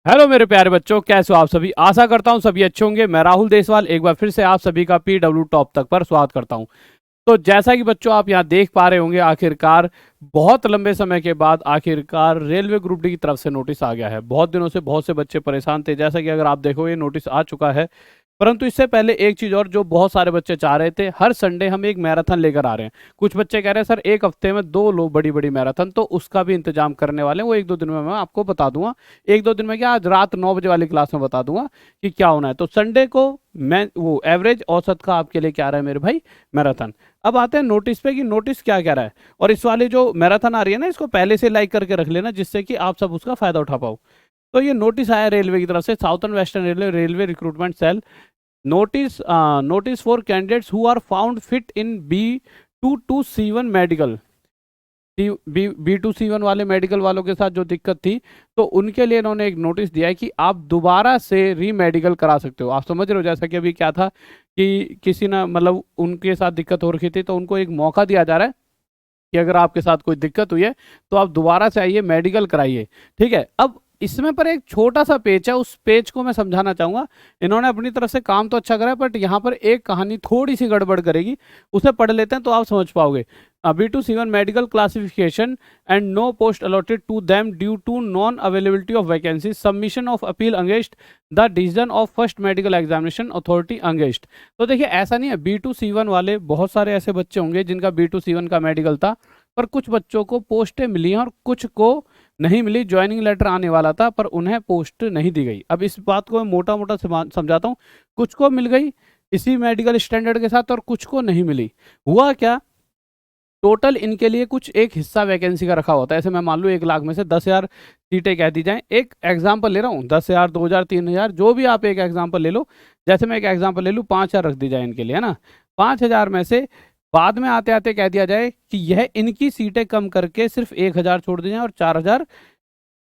Hello मेरे प्यारे बच्चों, कैसे हो आप सभी। आशा करता हूँ सभी अच्छे होंगे। मैं राहुल देसवाल एक बार फिर से आप सभी का PW टॉप तक पर स्वागत करता हूँ। तो जैसा कि बच्चों आप यहाँ देख पा रहे होंगे, आखिरकार बहुत लंबे समय के बाद आखिरकार रेलवे ग्रुप डी की तरफ से नोटिस आ गया है। बहुत दिनों से बहुत से बच्चे परेशान थे, जैसा कि अगर आप देखो ये नोटिस आ चुका है। परंतु इससे पहले एक चीज और जो बहुत सारे बच्चे चाह रहे थे, हर संडे हम एक मैराथन लेकर आ रहे हैं। कुछ बच्चे कह रहे हैं सर एक हफ्ते में 2 बड़ी बड़ी मैराथन, तो उसका भी इंतजाम करने वाले हैं। वो 1-2 दिन में मैं आपको बता दूंगा। 1-2 दिन में क्या, आज रात 9 बजे वाली क्लास में बता दूंगा कि क्या होना है। तो संडे को मैं वो एवरेज औसत का आपके लिए क्या रहा है मेरे भाई, मैराथन। अब आते हैं नोटिस पे कि नोटिस क्या कह रहा है। और इस वाली जो मैराथन आ रही है ना, इसको पहले से लाइक करके रख लेना, जिससे कि आप सब उसका फायदा उठा पाओ। तो ये नोटिस आया रेलवे की तरफ से, southern western railway railway recruitment cell. Notice for candidates who are found fit in B2 to C1 medical. B2 C1 वाले मेडिकल वालों के साथ जो दिक्कत थी, तो उनके लिए इन्होंने एक नोटिस दिया है कि आप दोबारा से री मेडिकल करा सकते हो। आप समझ रहे हो, जैसा कि अभी क्या था कि किसी ना मतलब उनके साथ दिक्कत हो रखी थी, तो उनको एक मौका दिया जा रहा है कि अगर आपके साथ कोई दिक्कत हुई है तो आप दोबारा से आइए, मेडिकल कराइए। ठीक है। अब इसमें पर एक छोटा सा पेज है, उस पेज को मैं समझाना चाहूंगा। इन्होंने अपनी तरफ से काम तो अच्छा करा है, बट यहाँ पर एक कहानी थोड़ी सी गड़बड़ करेगी। उसे पढ़ लेते हैं तो आप समझ पाओगे। B2C1 medical classification and no post allotted to them due to non availability of vacancy, submission of appeal against the decision of first medical examination authority against. तो देखिए, ऐसा नहीं है, B2C1 वाले बहुत सारे ऐसे बच्चे होंगे जिनका B2C1 का मेडिकल था, पर कुछ बच्चों को पोस्टें मिली हैं और कुछ को नहीं मिली। ज्वाइनिंग लेटर आने वाला था पर उन्हें पोस्ट नहीं दी गई। अब इस बात को मैं मोटा मोटा समझाता हूँ। कुछ को मिल गई इसी मेडिकल स्टैंडर्ड के साथ और कुछ को नहीं मिली। हुआ क्या, टोटल इनके लिए कुछ एक हिस्सा वैकेंसी का रखा होता है। ऐसे मैं मान लूँ 1 लाख में से 10,000 सीटें कह दी जाएं। एक एग्जाम्पल ले रहा हूँ, 10,000, 2,000, 3,000, जो भी आप एक एग्जाम्पल ले लो। जैसे मैं एक एग्जाम्पल ले लूँ, 5,000 रख दी जाए इनके लिए, है ना। 5,000 में से बाद में आते आते कह दिया जाए कि यह इनकी सीटें कम करके सिर्फ 1,000 छोड़ दी जाए और 4,000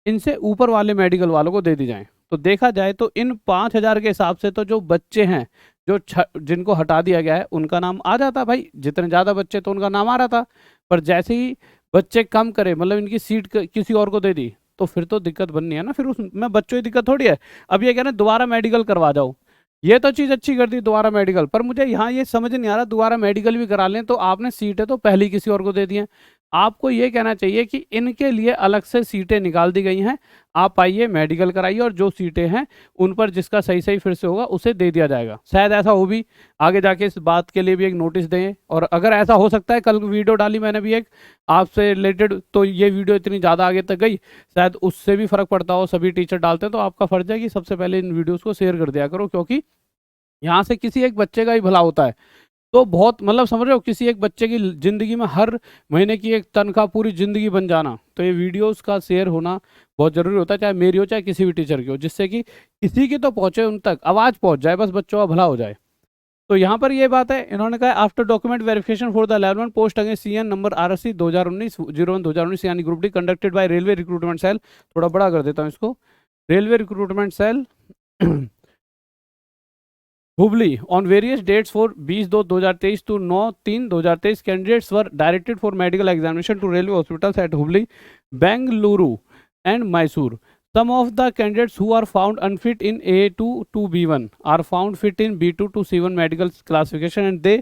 इनसे ऊपर वाले मेडिकल वालों को दे दी जाए। तो देखा जाए तो इन 5,000 के हिसाब से तो जो बच्चे हैं, जो जिनको हटा दिया गया है, उनका नाम आ जाता भाई। जितने ज़्यादा बच्चे तो उनका नाम आ रहा था। पर जैसे ही बच्चे कम करे, मतलब इनकी सीट किसी और को दे दी, तो फिर तो दिक्कत बननी है ना। फिर उसमें बच्चों की दिक्कत थोड़ी है। अब ये कह रहे हैं दोबारा मेडिकल करवा जाओ। ये तो चीज़ अच्छी कर दी, दोबारा मेडिकल। पर मुझे यहाँ ये समझ नहीं आ रहा, दोबारा मेडिकल भी करा लें तो आपने सीटें तो पहले ही किसी और को दे दी हैं। आपको ये कहना चाहिए कि इनके लिए अलग से सीटें निकाल दी गई हैं, आप आइए मेडिकल कराइए, और जो सीटें हैं उन पर जिसका सही सही फिर से होगा उसे दे दिया जाएगा। शायद ऐसा हो भी, आगे जाके इस बात के लिए भी एक नोटिस दें। और अगर ऐसा हो सकता है, कल वीडियो डाली मैंने भी एक आपसे रिलेटेड, तो ये वीडियो इतनी ज़्यादा आगे तक गई, शायद उससे भी फर्क पड़ता हो। सभी टीचर डालते हैं, तो आपका फर्ज है कि सबसे पहले इन वीडियोज़ को शेयर कर दिया करो, क्योंकि यहाँ से किसी एक बच्चे का ही भला होता है। तो बहुत मतलब समझ रहे हो, किसी एक बच्चे की ज़िंदगी में हर महीने की एक तनख्वाह पूरी ज़िंदगी बन जाना। तो ये वीडियोस का शेयर होना बहुत ज़रूरी होता है, चाहे मेरी हो चाहे किसी भी टीचर की हो, जिससे कि किसी की तो पहुँचे, उन तक आवाज़ पहुँच जाए, बस बच्चों का भला हो जाए। तो यहाँ पर ये बात है, इन्होंने कहा after document verification for the 11 post against CN number RSC 2019-01-2019 यानी group D conducted by railway recruitment cell. थोड़ा बड़ा कर देता हूँ इसको, railway recruitment cell Hubli on various dates for 20-2-2023 to 9-3-2023 candidates were directed for medical examination to railway hospitals at Hubli, Bengaluru and Mysore. Some of the candidates who are found unfit in A2 to B1 are found fit in B2 to C1 medical classification, and they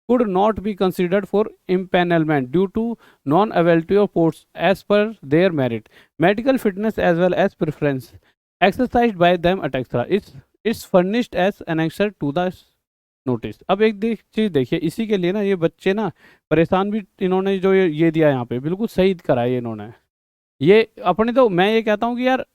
could not be considered for impanelment due to non-availability of posts as per their merit, medical fitness as well as preference exercised by them, etc. It's furnished as annexure to the notice. अब एक चीज देखिए, इसी के लिए ना ये बच्चे ना परेशान भी, इन्होंने जो ये दिया यहाँ पे बिल्कुल सही करा है इन्होंने। ये अपने, तो मैं ये कहता हूँ कि यार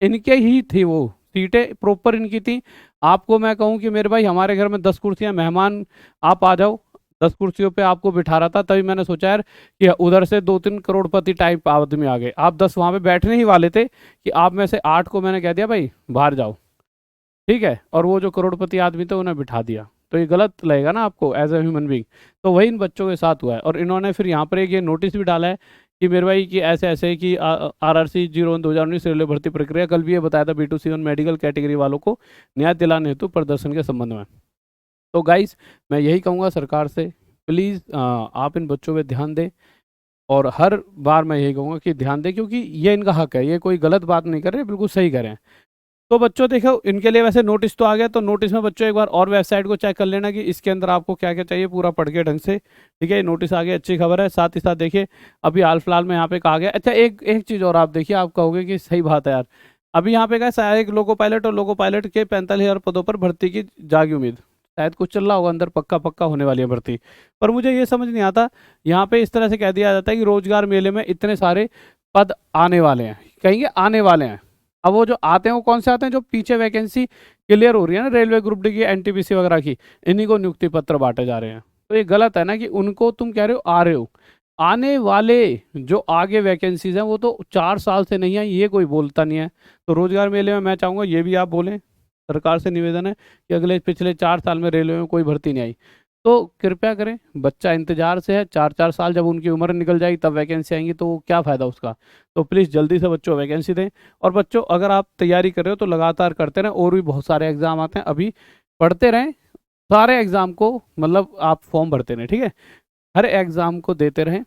इनके ही थी वो सीटें, प्रॉपर इनकी थी। आपको मैं कहूँ कि मेरे भाई हमारे घर में 10 कुर्सियाँ, मेहमान आप आ जाओ, 10 कुर्सियों पे आपको बिठा रहा था, तभी मैंने सोचा यार कि उधर से 2-3 करोड़पति टाइप आदमी आ गए, आप 10 वहाँ पे बैठने ही वाले थे कि आप में से 8 को मैंने कह दिया भाई बाहर जाओ। ठीक है। और वो जो करोड़पति आदमी थे उन्हें बिठा दिया, तो ये गलत लगेगा ना आपको एज ए ह्यूमन बीइंग। तो वही इन बच्चों के साथ हुआ है। और इन्होंने फिर यहाँ पर एक ये नोटिस भी डाला है कि मेरे भाई कि ऐसे ऐसे कि RRC 01-2019 रेलवे भर्ती प्रक्रिया, कल भी ये बताया था B2C1 मेडिकल कैटेगरी वालों को न्याय दिलाने हेतु प्रदर्शन के संबंध में। तो गाइस मैं यही कहूँगा सरकार से, प्लीज़ आप इन बच्चों पे ध्यान दें और हर बार मैं यही कहूँगा कि ध्यान दें, क्योंकि ये इनका हक है, ये कोई गलत बात नहीं कर रहे, बिल्कुल सही कर रहे हैं। तो बच्चों देखो, इनके लिए वैसे नोटिस तो आ गया, तो नोटिस में बच्चों एक बार और वेबसाइट को चेक कर लेना कि इसके अंदर आपको क्या क्या चाहिए, पूरा पढ़ के ढंग से। ठीक है, नोटिस आ गया, अच्छी खबर है। साथ ही साथ देखिए, अभी हाल फिलहाल में यहाँ पे कहा गया, अच्छा एक एक चीज़ और आप देखिए, आप कहोगे कि सही बात है यार, अभी यहाँ पे क्या है, सहायक लोको पायलट और लोको पायलट के 45,000 पदों पर भर्ती की जागी उम्मीद। शायद कुछ चल रहा होगा अंदर, पक्का पक्का होने वाली है भर्ती। पर मुझे ये समझ नहीं आता, यहाँ पे इस तरह से कह दिया जाता है कि रोजगार मेले में इतने सारे पद आने वाले हैं, कहेंगे आने वाले हैं। अब वो जो आते हैं वो कौन से आते हैं, जो पीछे वैकेंसी क्लियर हो रही है ना, रेलवे ग्रुप डी की, एनटीपीसी वगैरह की, इन्हीं को नियुक्ति पत्र बांटे जा रहे हैं। तो ये गलत है ना कि उनको तुम कह रहे हो आ रहे हो, आने वाले जो आगे वैकेंसीज हैं वो तो 4 साल से नहीं आई, ये कोई बोलता नहीं है। तो रोजगार मेले में मैं चाहूँगा ये भी आप बोलें, सरकार से निवेदन है कि अगले पिछले 4 साल में रेलवे में कोई भर्ती नहीं आई। तो कृपया करें, बच्चा इंतजार से है, 4 4 साल जब उनकी उम्र निकल जाएगी तब वैकेंसी आएंगी, तो क्या फ़ायदा उसका। तो प्लीज़ जल्दी से बच्चों वैकेंसी दें। और बच्चों अगर आप तैयारी कर रहे हो तो लगातार करते रहें, और भी बहुत सारे एग्ज़ाम आते हैं, अभी पढ़ते रहें, सारे एग्ज़ाम को मतलब आप फॉर्म भरते रहें, ठीक है, हर एग्ज़ाम को देते रहें,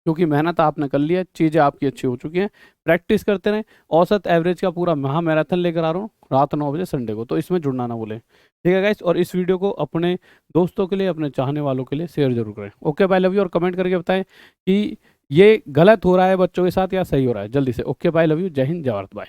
क्योंकि मेहनत आपने कर ली है, चीज़ें आपकी अच्छी हो चुकी हैं। प्रैक्टिस करते रहें। औसत एवरेज का पूरा महा मैराथन लेकर आ रहा हूँ रात 9 बजे संडे को, तो इसमें जुड़ना ना भूलें। ठीक है गाइस, और इस वीडियो को अपने दोस्तों के लिए, अपने चाहने वालों के लिए शेयर जरूर करें। Okay bye, love you. और कमेंट करके बताएं कि ये गलत हो रहा है बच्चों के साथ या सही हो रहा है, जल्दी से। ओके बाय, लव यू, जय हिंद, जय भारत, बाय।